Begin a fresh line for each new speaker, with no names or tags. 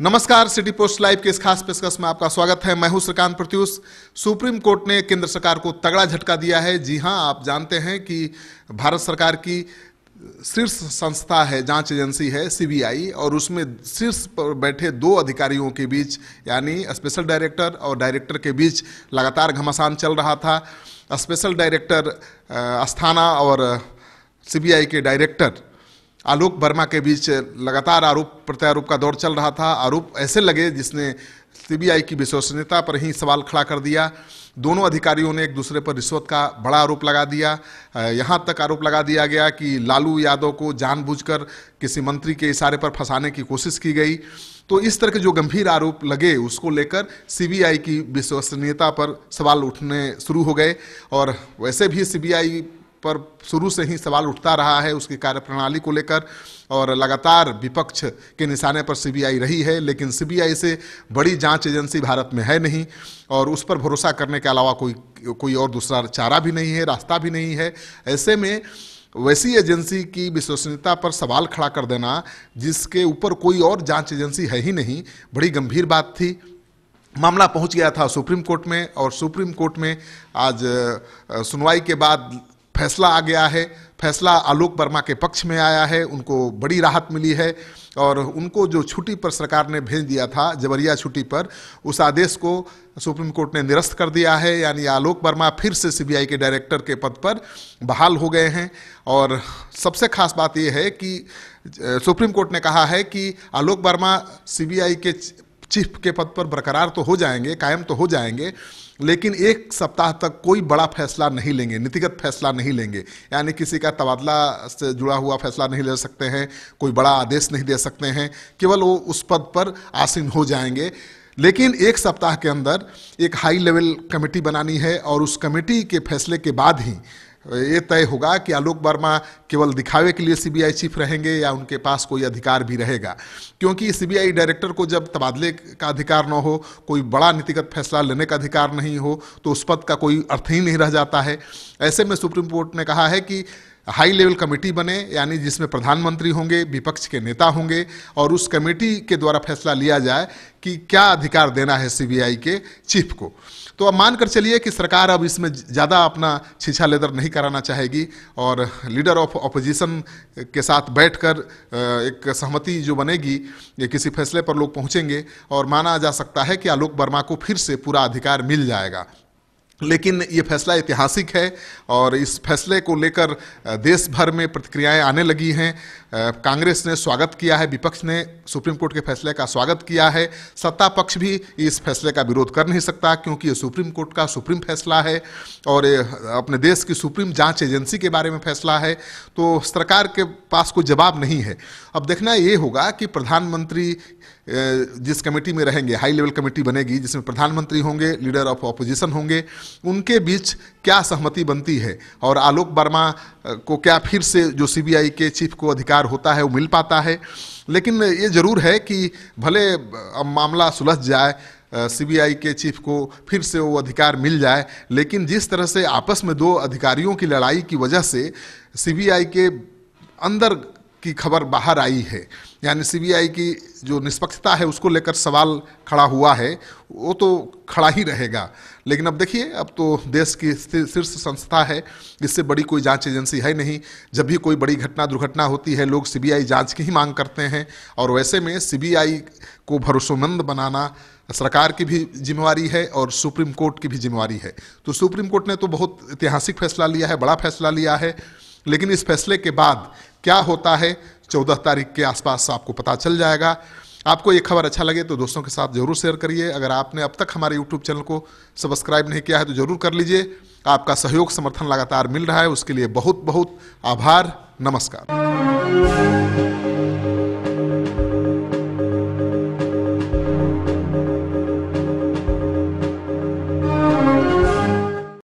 नमस्कार, city post live के इस खास पेशकश में आपका स्वागत है। मैं हूं श्रीकांत प्रत्यूष। सुप्रीम कोर्ट ने केंद्र सरकार को तगड़ा झटका दिया है। जी हां, आप जानते हैं कि भारत सरकार की शीर्ष संस्था है, जांच एजेंसी है सीबीआई, और उसमें शीर्ष पर बैठे दो अधिकारियों के बीच यानी स्पेशल डायरेक्टर और डायरेक्टर के बीच लगातार घमासान चल रहा था। स्पेशल डायरेक्टर अस्थाना और सीबीआई के डायरेक्टर आलोक वर्मा के बीच लगातार आरोप प्रत्यारोप का दौर चल रहा था। आरोप ऐसे लगे जिसने सीबीआई की विश्वसनीयता पर ही सवाल खड़ा कर दिया। दोनों अधिकारियों ने एक दूसरे पर रिश्वत का बड़ा आरोप लगा दिया। यहाँ तक आरोप लगा दिया गया कि लालू यादव को जानबूझकर किसी मंत्री के इशारे पर फंसाने की कोशिश की गई। तो इस तरह के जो गंभीर आरोप लगे उसको लेकर सीबीआई की विश्वसनीयता पर सवाल उठने शुरू हो गए। और वैसे भी सीबीआई पर शुरू से ही सवाल उठता रहा है उसकी कार्यप्रणाली को लेकर, और लगातार विपक्ष के निशाने पर सीबीआई रही है। लेकिन सीबीआई से बड़ी जांच एजेंसी भारत में है नहीं, और उस पर भरोसा करने के अलावा कोई और दूसरा चारा भी नहीं है, रास्ता भी नहीं है। ऐसे में वैसी एजेंसी की विश्वसनीयता पर सवाल खड़ा कर देना जिसके ऊपर कोई और जांच एजेंसी है ही नहीं, बड़ी गंभीर बात थी। मामला पहुंच गया था सुप्रीम कोर्ट में, और सुप्रीम कोर्ट में आज सुनवाई के बाद फैसला आ गया है। फैसला आलोक वर्मा के पक्ष में आया है, उनको बड़ी राहत मिली है। और उनको जो छुट्टी पर सरकार ने भेज दिया था, जबरिया छुट्टी पर, उस आदेश को सुप्रीम कोर्ट ने निरस्त कर दिया है। यानी आलोक वर्मा फिर से सीबीआई के डायरेक्टर के पद पर बहाल हो गए हैं। और सबसे खास बात यह है कि सुप्रीम कोर्ट ने कहा है कि आलोक वर्मा सीबीआई के चीफ के पद पर बरकरार तो हो जाएंगे, कायम तो हो जाएंगे, लेकिन एक सप्ताह तक कोई बड़ा फैसला नहीं लेंगे, नीतिगत फैसला नहीं लेंगे। यानी किसी का तबादला से जुड़ा हुआ फैसला नहीं ले सकते हैं, कोई बड़ा आदेश नहीं दे सकते हैं, केवल वो उस पद पर आसीन हो जाएंगे। लेकिन एक सप्ताह के अंदर एक हाई लेवल कमेटी बनानी है, और उस कमेटी के फैसले के बाद ही ये तय होगा कि आलोक वर्मा केवल दिखावे के लिए सीबीआई चीफ रहेंगे या उनके पास कोई अधिकार भी रहेगा। क्योंकि सीबीआई डायरेक्टर को जब तबादले का अधिकार न हो, कोई बड़ा नीतिगत फैसला लेने का अधिकार नहीं हो, तो उस पद का कोई अर्थ ही नहीं रह जाता है। ऐसे में सुप्रीम कोर्ट ने कहा है कि हाई लेवल कमेटी बने, यानी जिसमें प्रधानमंत्री होंगे, विपक्ष के नेता होंगे, और उस कमेटी के द्वारा फैसला लिया जाए कि क्या अधिकार देना है सीबीआई के चीफ को। तो अब मानकर चलिए कि सरकार अब इसमें ज़्यादा अपना छीछा लेदर नहीं कराना चाहेगी, और लीडर ऑफ ऑपोजिशन के साथ बैठकर एक सहमति जो बनेगी, ये किसी फैसले पर लोग पहुंचेंगे, और माना जा सकता है कि आलोक वर्मा को फिर से पूरा अधिकार मिल जाएगा। लेकिन ये फैसला ऐतिहासिक है, और इस फैसले को लेकर देश भर में प्रतिक्रियाएं आने लगी हैं। कांग्रेस ने स्वागत किया है, विपक्ष ने सुप्रीम कोर्ट के फैसले का स्वागत किया है। सत्ता पक्ष भी इस फैसले का विरोध कर नहीं सकता, क्योंकि ये सुप्रीम कोर्ट का सुप्रीम फैसला है, और अपने देश की सुप्रीम जांच एजेंसी के बारे में फैसला है। तो सरकार के पास कोई जवाब नहीं है। अब देखना ये होगा कि प्रधानमंत्री जिस कमेटी में रहेंगे, हाई लेवल कमेटी बनेगी जिसमें प्रधानमंत्री होंगे, लीडर ऑफ ऑपोजिशन होंगे, उनके बीच क्या सहमति बनती है, और आलोक वर्मा को क्या फिर से जो सीबीआई के चीफ को अधिकार होता है वो मिल पाता है। लेकिन ये जरूर है कि भले अब मामला सुलझ जाए, सीबीआई के चीफ को फिर से वो अधिकार मिल जाए, लेकिन जिस तरह से आपस में दो अधिकारियों की लड़ाई की वजह से सीबीआई के अंदर की खबर बाहर आई है, यानी सीबीआई की जो निष्पक्षता है उसको लेकर सवाल खड़ा हुआ है, वो तो खड़ा ही रहेगा। लेकिन अब देखिए, अब तो देश की शीर्ष संस्था है, इससे बड़ी कोई जांच एजेंसी है नहीं। जब भी कोई बड़ी घटना दुर्घटना होती है, लोग सीबीआई जांच की ही मांग करते हैं, और वैसे में सीबीआई को भरोसेमंद बनाना सरकार की भी जिम्मेवारी है और सुप्रीम कोर्ट की भी जिम्मेवारी है। तो सुप्रीम कोर्ट ने तो बहुत ऐतिहासिक फैसला लिया है, बड़ा फैसला लिया है, लेकिन इस फैसले के बाद क्या होता है 14 तारीख के आसपास आपको पता चल जाएगा। आपको ये खबर अच्छा लगे तो दोस्तों के साथ जरूर शेयर करिए। अगर आपने अब तक हमारे YouTube चैनल को सब्सक्राइब नहीं किया है तो जरूर कर लीजिए। आपका सहयोग समर्थन लगातार मिल रहा है, उसके लिए बहुत बहुत आभार। नमस्कार।